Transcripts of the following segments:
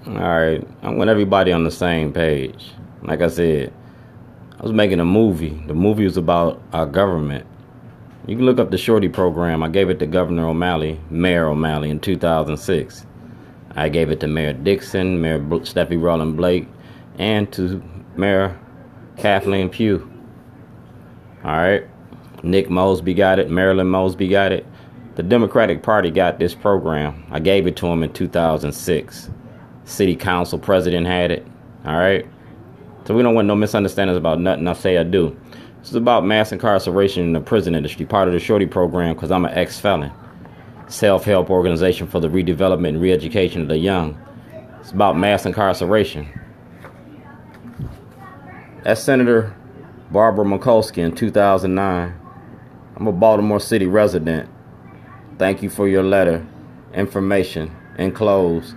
Alright, I want everybody on the same page. Like I said, I was making a movie. The movie was about our government. You can look up the Shorty program. I gave it to Governor O'Malley, Mayor O'Malley, in 2006. I gave it to Mayor Dixon, Mayor Steffi Rowland Blake, and to Mayor Kathleen Pugh. Alright, Nick Mosby got it, Marilyn Mosby got it. The Democratic Party got this program. I gave it to them in 2006. City Council president had it. Alright, so we don't want no misunderstandings about nothing I say or do. This is about mass incarceration in the prison industry, part of the Shorty program, because I'm an ex-felon. Self-help organization for the redevelopment and re-education of the young. It's about mass incarceration. That's Senator Barbara Mikulski in 2009. I'm a Baltimore City resident. Thank you for your letter. Information enclosed.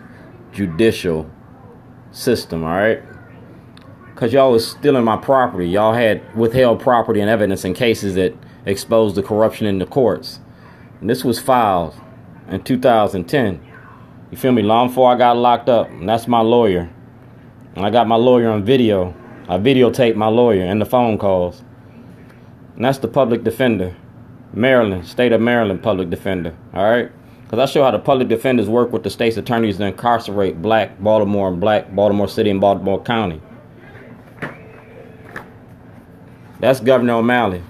Judicial system, alright? Because y'all was stealing my property. Y'all had withheld property and evidence in cases that exposed the corruption in the courts. And this was filed in 2010. You feel me? Long before I got locked up. And that's my lawyer. And I got my lawyer on video. I videotaped my lawyer and the phone calls. And that's the public defender. Maryland, state of Maryland public defender. Alright? Because I show how the public defenders work with the state's attorneys to incarcerate black Baltimore and black Baltimore City and Baltimore County. That's Governor O'Malley.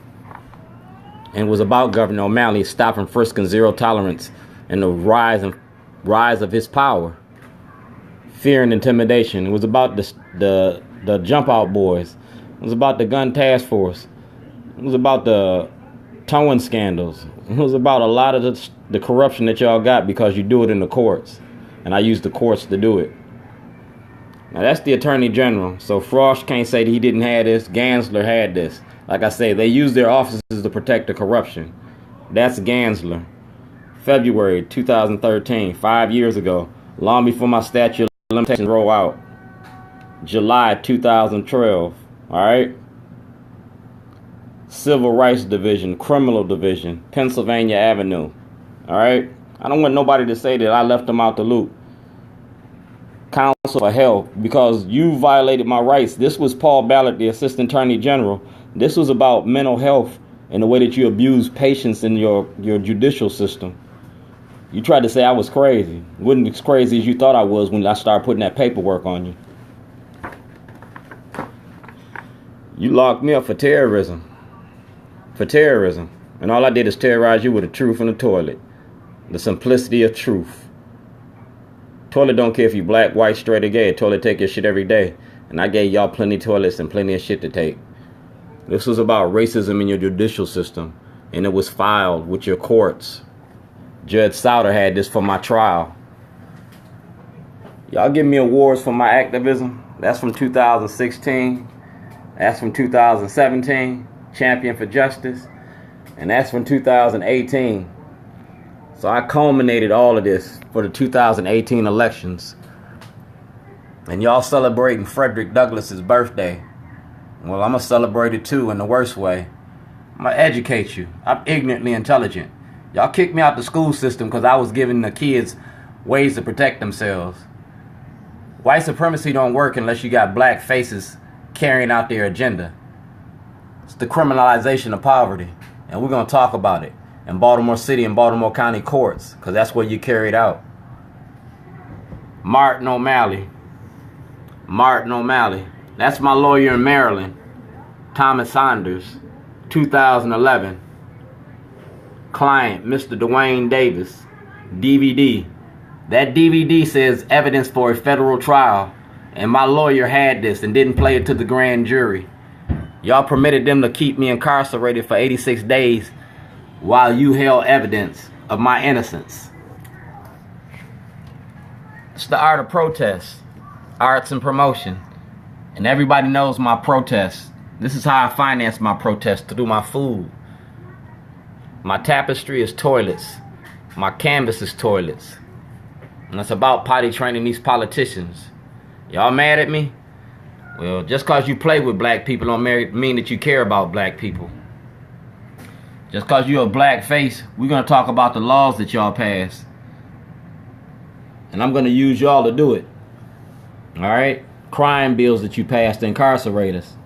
And it was about Governor O'Malley stopping, frisking, zero tolerance, and the rise of his power. Fear and intimidation. It was about the jump out boys. It was about the gun task force. It was about the towing scandals. It was about a lot of the corruption that y'all got because you do it in the courts. And I use the courts to do it. Now that's the Attorney General. So Frost can't say that he didn't have this. Gansler had this. Like I say, they use their offices to protect the corruption. That's Gansler. February 2013, 5 years ago, long before my statute of limitations roll out. July 2012, alright? Civil Rights Division, Criminal Division, Pennsylvania Avenue, alright? I don't want nobody to say that I left them out the loop. Council for Health, because you violated my rights. This was Paul Ballard, the Assistant Attorney General. This was about mental health and the way that you abuse patients in your judicial system. You tried to say I was crazy. Wasn't as crazy as you thought I was when I started putting that paperwork on you. You locked me up for terrorism. And all I did is terrorize you with the truth in the toilet. The simplicity of truth. Toilet don't care if you black, white, straight, or gay. Toilet take your shit every day. And I gave y'all plenty of toilets and plenty of shit to take. This was about racism in your judicial system. And it was filed with your courts. Judge Souter had this for my trial. Y'all give me awards for my activism. That's from 2016. That's from 2017. Champion for Justice. And that's from 2018. So I culminated all of this for the 2018 elections. And y'all celebrating Frederick Douglass's birthday. Well, I'm going to celebrate it too in the worst way. I'm going to educate you. I'm ignorantly intelligent. Y'all kicked me out the school system because I was giving the kids ways to protect themselves. White supremacy don't work unless you got black faces carrying out their agenda. It's the criminalization of poverty. And we're going to talk about it in Baltimore City and Baltimore County courts, because that's where you carry it out. Martin O'Malley. That's my lawyer in Maryland. Thomas Saunders. 2011. Client, Mr. Dwayne Davis. DVD. That DVD says evidence for a federal trial. And my lawyer had this and didn't play it to the grand jury. Y'all permitted them to keep me incarcerated for 86 days while you held evidence of my innocence. It's the art of protest. Arts and promotion. And everybody knows my protest. This is how I finance my protest, through my food. My tapestry is toilets. My canvas is toilets. And it's about potty training these politicians. Y'all mad at me? Well, just because you play with black people don't mean that you care about black people. Just because you're a black face, we're going to talk about the laws that y'all passed. And I'm going to use y'all to do it. All right? Crime bills that you passed to incarcerate us.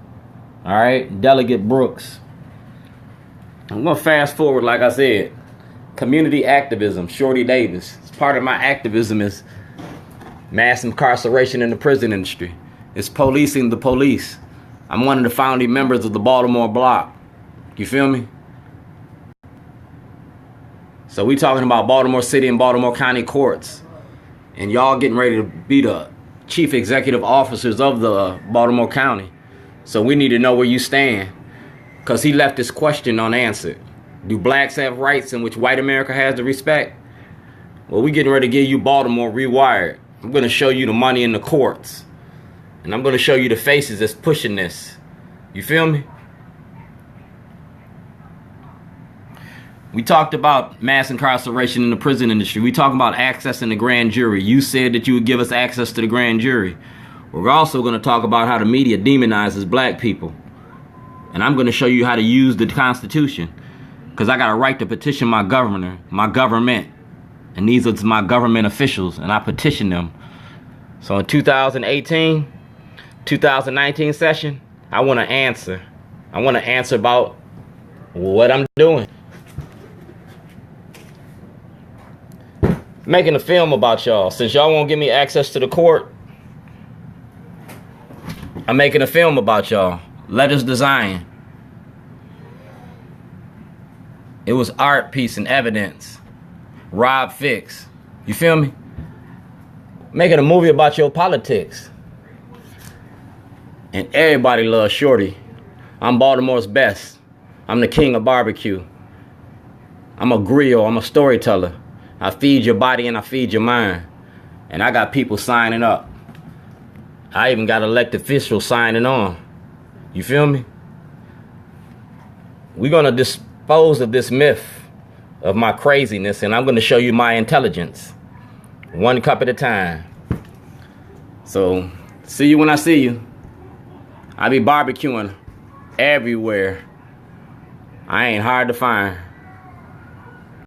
All right? Delegate Brooks. I'm going to fast forward, like I said. Community activism, Shorty Davis. Part of my activism is mass incarceration in the prison industry. It's policing the police. I'm one of the founding members of the Baltimore Block. You feel me? So we talking about Baltimore City and Baltimore County courts. And y'all getting ready to be the chief executive officers of the Baltimore County. So we need to know where you stand. Because he left this question unanswered. Do blacks have rights in which white America has to respect? Well, we getting ready to give you Baltimore rewired. I'm going to show you the money in the courts. And I'm going to show you the faces that's pushing this. You feel me? We talked about mass incarceration in the prison industry. We talked about accessing the grand jury. You said that you would give us access to the grand jury. We're also going to talk about how the media demonizes black people. And I'm going to show you how to use the Constitution. Because I got a right to petition my governor, my government. And these are my government officials. And I petition them. So in 2018, 2019 session, I want to answer. I want to answer about what I'm doing. Making a film about y'all. Since y'all won't give me access to the court, I'm making a film about y'all. Letters to Zion. It was art, piece, and evidence. Rob Fix. You feel me? Making a movie about your politics. And everybody loves Shorty. I'm Baltimore's best. I'm the king of barbecue. I'm a griot. I'm a storyteller. I feed your body and I feed your mind. And I got people signing up. I even got elected officials signing on. You feel me? We're going to dispose of this myth of my craziness, and I'm going to show you my intelligence. One cup at a time. So, see you when I see you. I be barbecuing everywhere. I ain't hard to find.